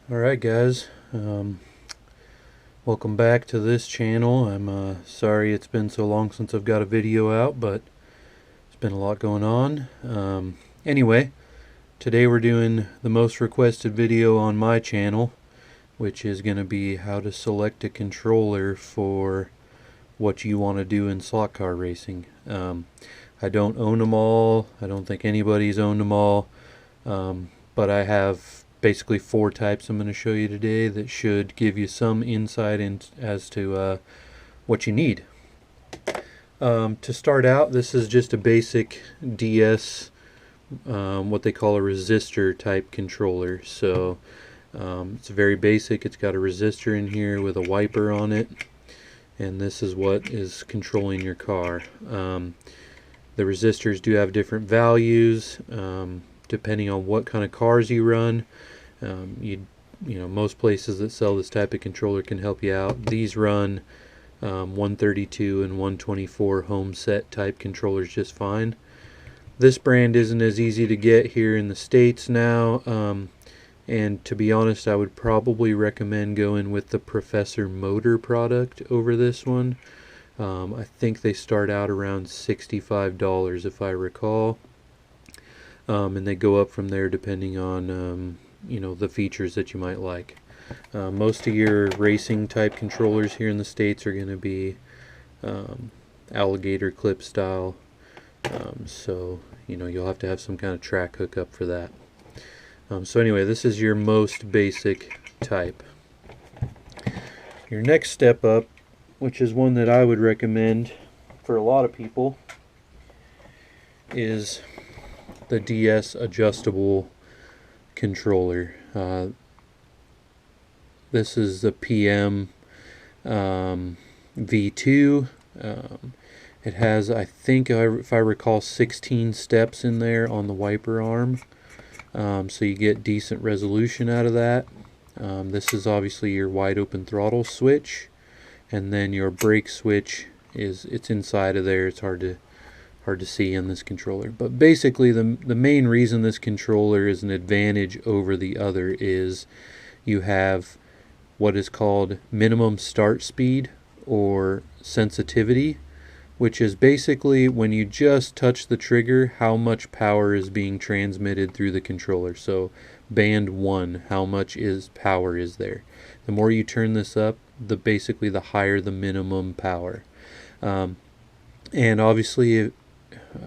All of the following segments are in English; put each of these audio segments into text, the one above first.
Alright guys, welcome back to this channel. I'm sorry it's been so long since I've got a video out, but it's been a lot going on. Anyway, today we're doing the most requested video on my channel, which is going to be how to select a controller for what you want to do in slot car racing. I don't own them all. I don't think anybody's owned them all, but I have basically 4 types I'm going to show you today that should give you some insight as to what you need. To start out, this is just a basic DS, what they call a resistor type controller. So it's very basic. It's got a resistor in here with a wiper on it, and this is what is controlling your car. The resistors do have different values depending on what kind of cars you run. Most places that sell this type of controller can help you out. These run 132 and 124 home set type controllers just fine. This brand isn't as easy to get here in the States now, and to be honest, I would probably recommend going with the Professor Motor product over this one. I think they start out around $65 if I recall, and they go up from there depending on the features that you might like. Most of your racing type controllers here in the States are going to be alligator clip style, so you'll have to have some kind of track hookup for that. So anyway, this is your most basic type. Your next step up, which is one that I would recommend for a lot of people, is the DS adjustable controller. This is the PM V2. It has, I think, if I recall, 16 steps in there on the wiper arm, so you get decent resolution out of that. This is obviously your wide open throttle switch, and then your brake switch it's inside of there. It's hard to see in this controller, but basically the main reason this controller is an advantage over the other is you have what is called minimum start speed or sensitivity, which is basically when you just touch the trigger how much power is being transmitted through the controller. So band 1, how much power is there. The more you turn this up, basically the higher the minimum power. And obviously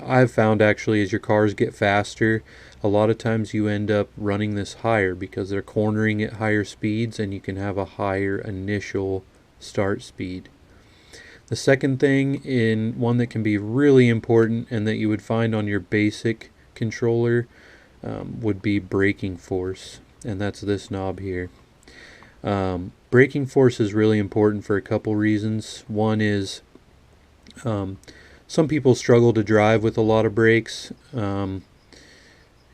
I've found actually as your cars get faster, a lot of times you end up running this higher because they're cornering at higher speeds and you can have a higher initial start speed. The second thing, in one that can be really important and that you would find on your basic controller, would be braking force, and that's this knob here. Braking force is really important for a couple reasons. One is some people struggle to drive with a lot of brakes.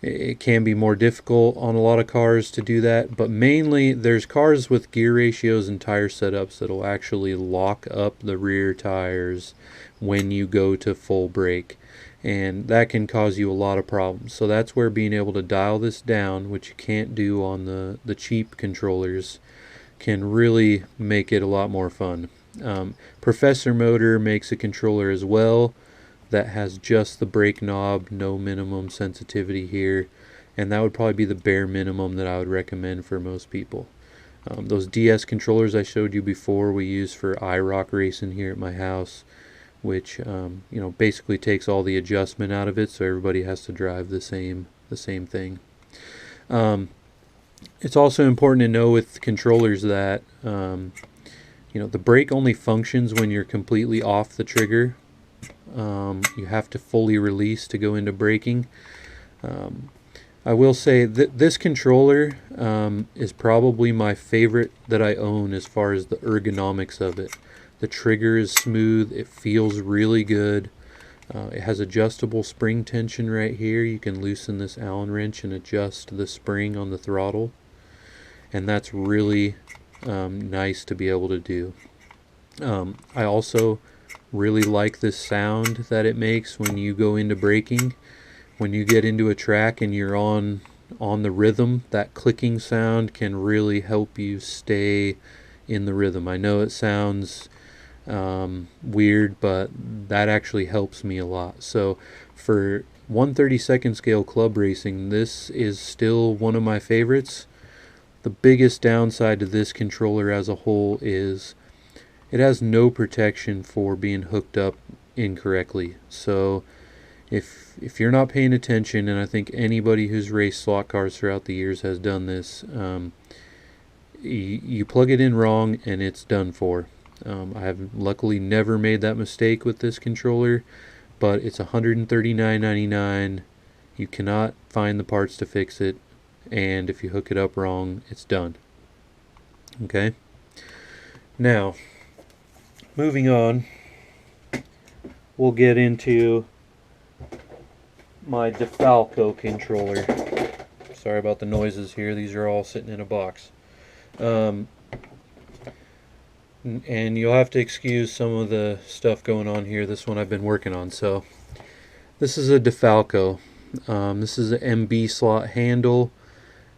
It can be more difficult on a lot of cars to do that, but mainly there's cars with gear ratios and tire setups that'll actually lock up the rear tires when you go to full brake, and that can cause you a lot of problems. So that's where being able to dial this down, which you can't do on the cheap controllers, can really make it a lot more fun. Professor Motor makes a controller as well that has just the brake knob, no minimum sensitivity here, and that would probably be the bare minimum that I would recommend for most people. Those DS controllers I showed you before we use for iRock racing here at my house, which basically takes all the adjustment out of it, so everybody has to drive the same thing. It's also important to know with controllers that the brake only functions when you're completely off the trigger. You have to fully release to go into braking. I will say that this controller is probably my favorite that I own as far as the ergonomics of it. The trigger is smooth. It feels really good. It has adjustable spring tension right here. You can loosen this Allen wrench and adjust the spring on the throttle, and that's really nice to be able to do. I also really like this sound that it makes when you go into braking. When you get into a track and you're on on the rhythm. That clicking sound can really help you stay in the rhythm. I know it sounds weird, but that actually helps me a lot. So for 1/32 scale club racing, this is still one of my favorites. The biggest downside to this controller as a whole is it has no protection for being hooked up incorrectly. So if you're not paying attention, and I think anybody who's raced slot cars throughout the years has done this, you plug it in wrong and it's done for. I have luckily never made that mistake with this controller, but it's $139.99. You cannot find the parts to fix it, and if you hook it up wrong, it's done. Okay? Now, moving on, we'll get into my defalco controller. Sorry about the noises here. These are all sitting in a box. And you'll have to excuse some of the stuff going on here. This one I've been working on. So this is a defalco. This is an MB slot handle,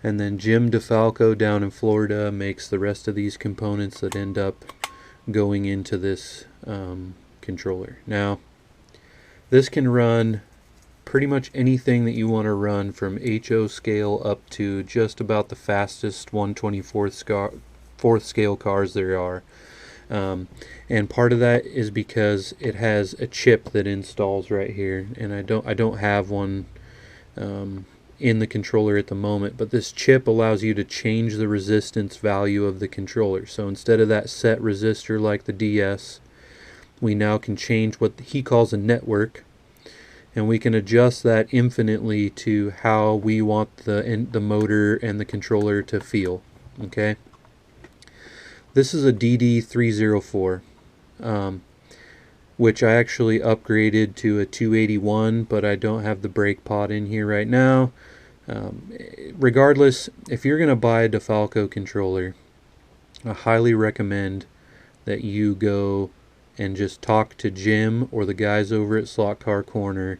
and then Jim DeFalco down in Florida makes the rest of these components that end up going into this controller. Now, this can run pretty much anything that you want to run, from HO scale up to just about the fastest 1/24 scale cars there are. And part of that is because it has a chip that installs right here, and I don't have one in the controller at the moment, but this chip allows you to change the resistance value of the controller. So instead of that set resistor like the DS, we now can change what he calls a network, and we can adjust that infinitely to how we want the motor and the controller to feel. Okay. This is a DD304, which I actually upgraded to a 281, but I don't have the brake pod in here right now. Regardless, if you're going to buy a defalco controller, I highly recommend that you go and just talk to Jim or the guys over at Slot Car Corner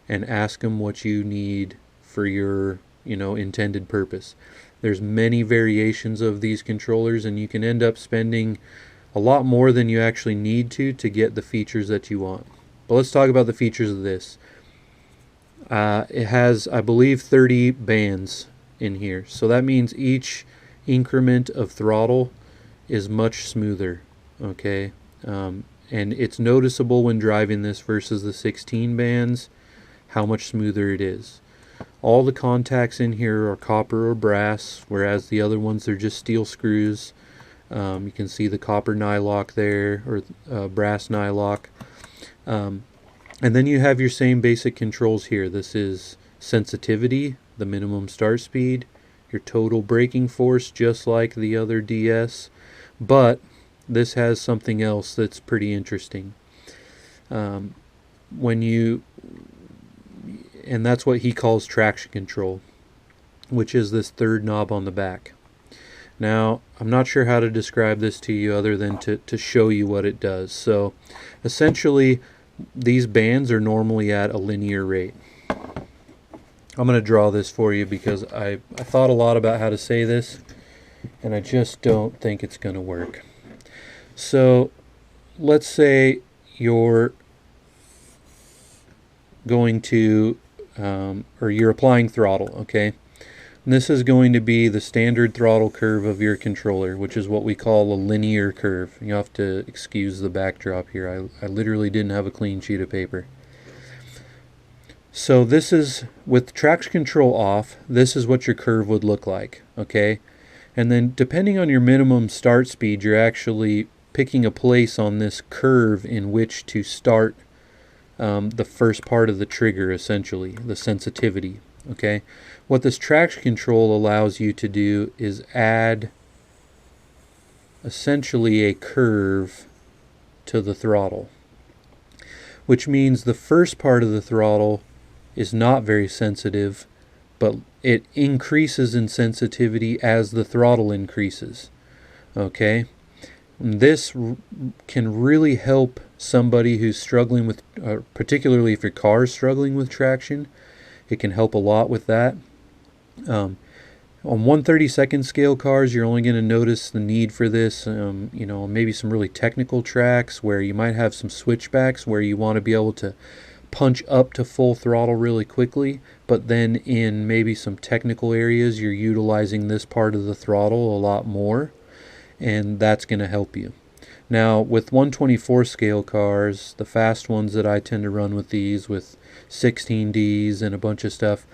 and ask them what you need for your intended purpose. There's many variations of these controllers, and you can end up spending a lot more than you actually need to get the features that you want. But let's talk about the features of this. It has, I believe, 30 bands in here. So that means each increment of throttle is much smoother. Okay, and it's noticeable when driving this versus the 16 bands how much smoother it is. All the contacts in here are copper or brass, whereas the other ones are just steel screws. You can see the copper nylock there, or brass nylock. And then you have your same basic controls here. This is sensitivity, the minimum start speed, your total braking force, just like the other DS. But this has something else that's pretty interesting. And that's what he calls traction control, which is this third knob on the back. Now, I'm not sure how to describe this to you other than to show you what it does. So, essentially, these bands are normally at a linear rate. I'm going to draw this for you because I thought a lot about how to say this, and I just don't think it's going to work. So, let's say you're going to or you're applying throttle, okay? And this is going to be the standard throttle curve of your controller, which is what we call a linear curve. You have to excuse the backdrop here. I literally didn't have a clean sheet of paper. So this is, with traction control off, this is what your curve would look like, okay? And then depending on your minimum start speed, you're actually picking a place on this curve in which to start the first part of the trigger, essentially, the sensitivity. Okay, what this traction control allows you to do is add essentially a curve to the throttle, which means the first part of the throttle is not very sensitive, but it increases in sensitivity as the throttle increases. Okay, and this can really help somebody who's struggling with, particularly if your car is struggling with traction. It can help a lot with that. On 1/32nd scale cars, you're only going to notice the need for this, maybe some really technical tracks where you might have some switchbacks where you want to be able to punch up to full throttle really quickly, but then in maybe some technical areas, you're utilizing this part of the throttle a lot more, and that's going to help you. Now, with 124 scale cars, the fast ones that I tend to run with these, with 16Ds and a bunch of stuff,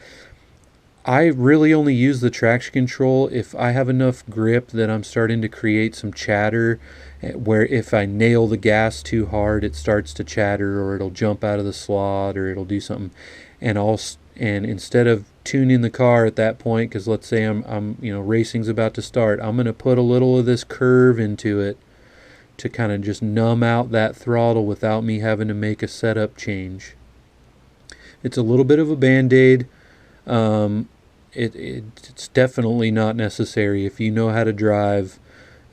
I really only use the traction control if I have enough grip that I'm starting to create some chatter, where if I nail the gas too hard, it starts to chatter, or it'll jump out of the slot, or it'll do something. And instead of tuning the car at that point, because let's say I'm racing's about to start, I'm going to put a little of this curve into it to kind of just numb out that throttle without me having to make a setup change. It's a little bit of a band-aid. It's definitely not necessary. If you know how to drive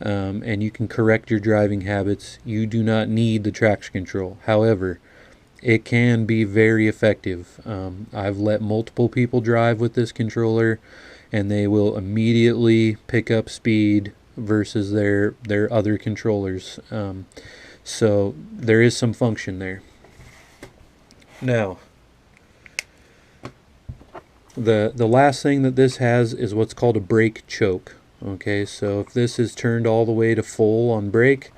and you can correct your driving habits, you do not need the traction control. However, it can be very effective. I've let multiple people drive with this controller, and they will immediately pick up speed versus their other controllers. So there is some function there. Now, the last thing that this has is what's called a brake choke. Okay, so if this is turned all the way to full on brake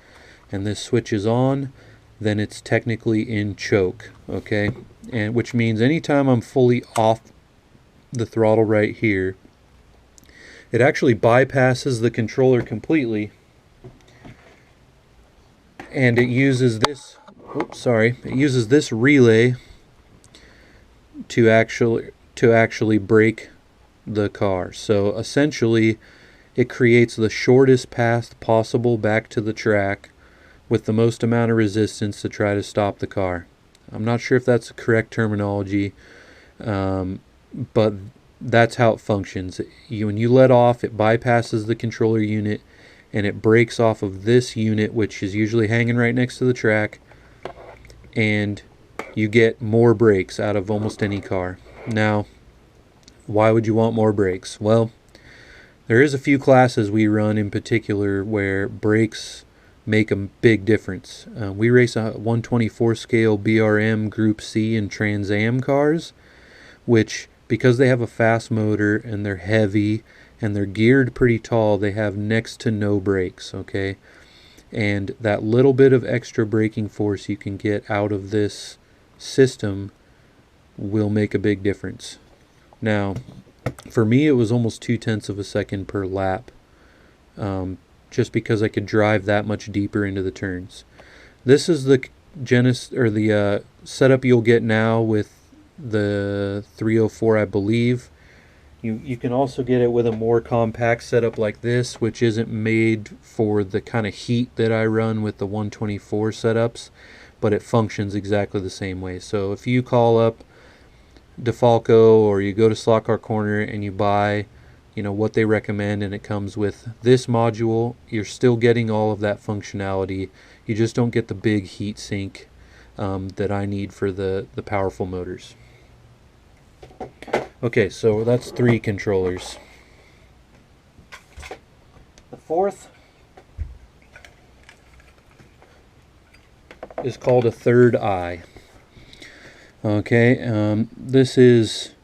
and this switch is on, then it's technically in choke. Okay, and which means anytime I'm fully off the throttle right here, it actually bypasses the controller completely, and it uses this relay to actually brake the car. So essentially, it creates the shortest path possible back to the track with the most amount of resistance to try to stop the car. I'm not sure if that's the correct terminology, but that's how it functions. When you let off, it bypasses the controller unit and it brakes off of this unit, which is usually hanging right next to the track, and you get more brakes out of almost any car. Now, why would you want more brakes? Well, there is a few classes we run in particular where brakes make a big difference. We race a 124 scale BRM Group C and Trans Am cars, which, because they have a fast motor and they're heavy and they're geared pretty tall, they have next to no brakes, okay? And that little bit of extra braking force you can get out of this system will make a big difference. Now, for me, it was almost 0.2 of a second per lap, just because I could drive that much deeper into the turns. This is the setup you'll get now with the 304, I believe. You can also get it with a more compact setup like this, which isn't made for the kind of heat that I run with the 124 setups, but it functions exactly the same way. So if you call up Defalco or you go to Slot Car Corner and you buy what they recommend, and it comes with this module, you're still getting all of that functionality. You just don't get the big heat sink that I need for the powerful motors. Okay, so that's 3 controllers. The fourth is called a third eye. Okay, this is,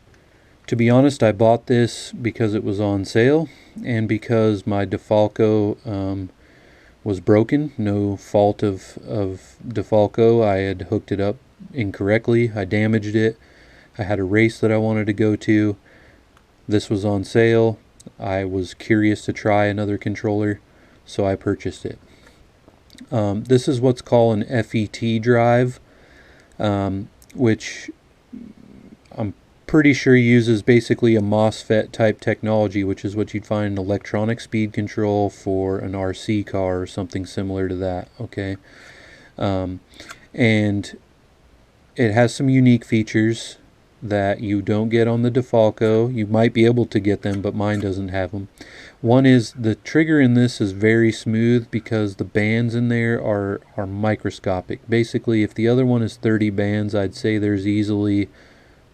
to be honest, I bought this because it was on sale and because my defalco was broken. No fault of defalco. I had hooked it up incorrectly. I damaged it. I had a race that I wanted to go to. This was on sale. I was curious to try another controller, so I purchased it. This is what's called an FET drive, which I'm pretty sure uses basically a MOSFET type technology, which is what you'd find in electronic speed control for an RC car or something similar to that. Okay, and it has some unique features that you don't get on the defalco. You might be able to get them, but mine doesn't have them. One is the trigger in this is very smooth because the bands in there are microscopic. Basically, if the other one is 30 bands, I'd say there's easily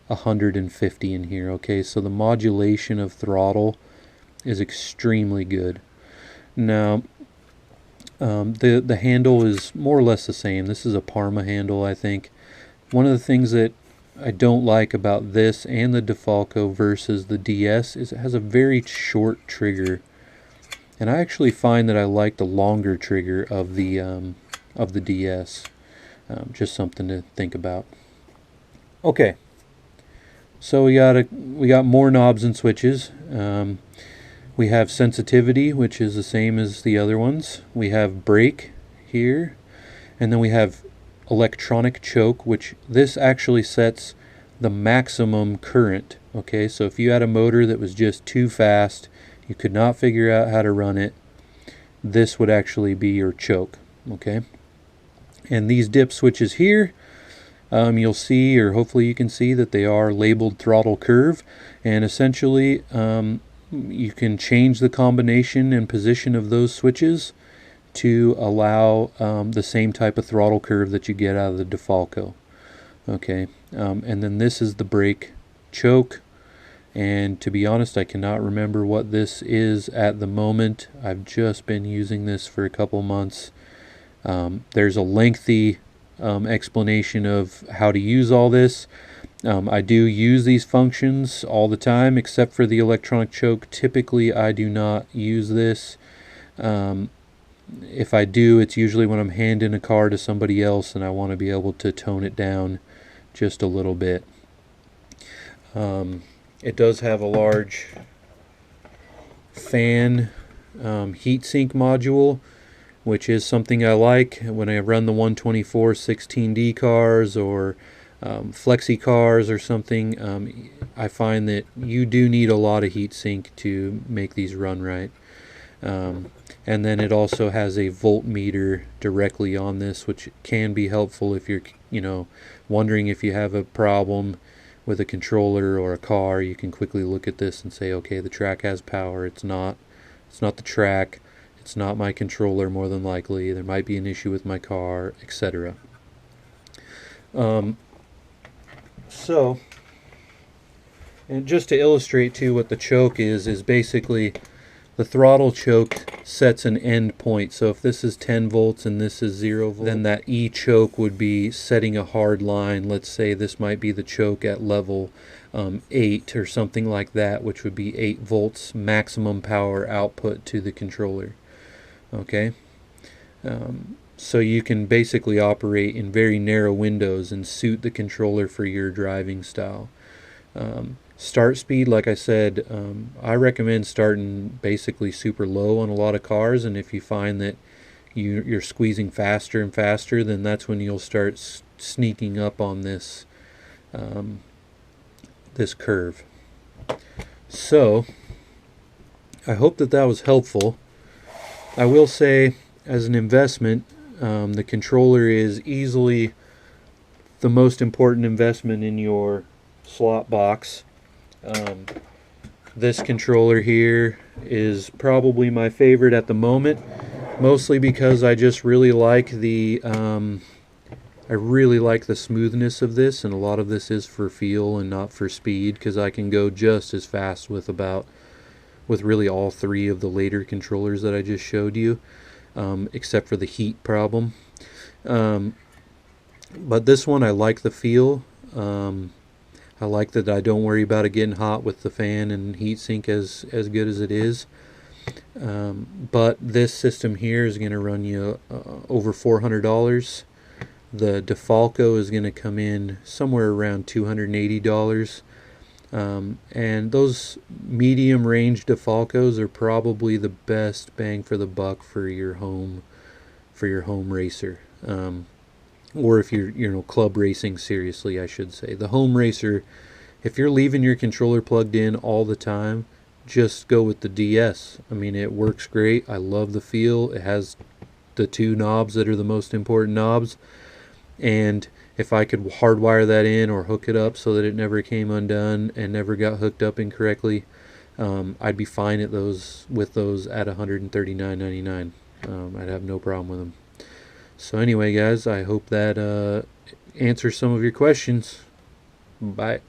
150 in here. Okay, so the modulation of throttle is extremely good. Now, the handle is more or less the same. This is a Parma handle, I think. One of the things that I don't like about this and the Defalco versus the DS is it has a very short trigger, and I actually find that I like the longer trigger of the DS. Just something to think about. Okay, so we got more knobs and switches. We have sensitivity, which is the same as the other ones. We have brake here, and then we have electronic choke, which this actually sets the maximum current. Okay, so if you had a motor that was just too fast, you could not figure out how to run it, this would actually be your choke. Okay, and these dip switches here, you'll see, or hopefully you can see, that they are labeled throttle curve, and essentially you can change the combination and position of those switches to allow the same type of throttle curve that you get out of the Defalco. Okay, and then this is the brake choke, and to be honest, I cannot remember what this is at the moment. I've just been using this for a couple months. There's a lengthy explanation of how to use all this. I do use these functions all the time, except for the electronic choke. Typically, I do not use this. If I do, it's usually when I'm handing a car to somebody else and I want to be able to tone it down just a little bit. It does have a large fan heatsink module, which is something I like when I run the 124 16D cars or flexi cars or something. I find that you do need a lot of heatsink to make these run right. And then it also has a voltmeter directly on this, which can be helpful if you're, wondering if you have a problem with a controller or a car. You can quickly look at this and say, okay, the track has power. It's not the track. It's not my controller, more than likely. There might be an issue with my car, etc. So, and just to illustrate too what the choke is basically the throttle choke sets an end point. So if this is 10 volts and this is 0 volts, then that E choke would be setting a hard line. Let's say this might be the choke at level 8 or something like that, which would be 8 volts maximum power output to the controller. Okay, so you can basically operate in very narrow windows and suit the controller for your driving style. Start speed, like I said, I recommend starting basically super low on a lot of cars, and if you find that you're squeezing faster and faster, then that's when you'll start sneaking up on this this curve. So I hope that was helpful. I will say, as an investment, the controller is easily the most important investment in your slot box. This controller here is probably my favorite at the moment, mostly because I just really like the smoothness of this, and a lot of this is for feel and not for speed, because I can go just as fast with really all three of the later controllers that I just showed you, except for the heat problem. But this one, I like the feel. I like that I don't worry about it getting hot with the fan and heatsink as good as it is. But this system here is going to run you over $400. The Defalco is going to come in somewhere around $280. And those medium range Defalcos are probably the best bang for the buck for your home racer. Or if you're club racing seriously, I should say. The home racer, if you're leaving your controller plugged in all the time, just go with the DS. I mean, it works great. I love the feel. It has the two knobs that are the most important knobs. And if I could hardwire that in or hook it up so that it never came undone and never got hooked up incorrectly, I'd be fine with those at $139.99. I'd have no problem with them. So anyway, guys, I hope that answers some of your questions. Bye.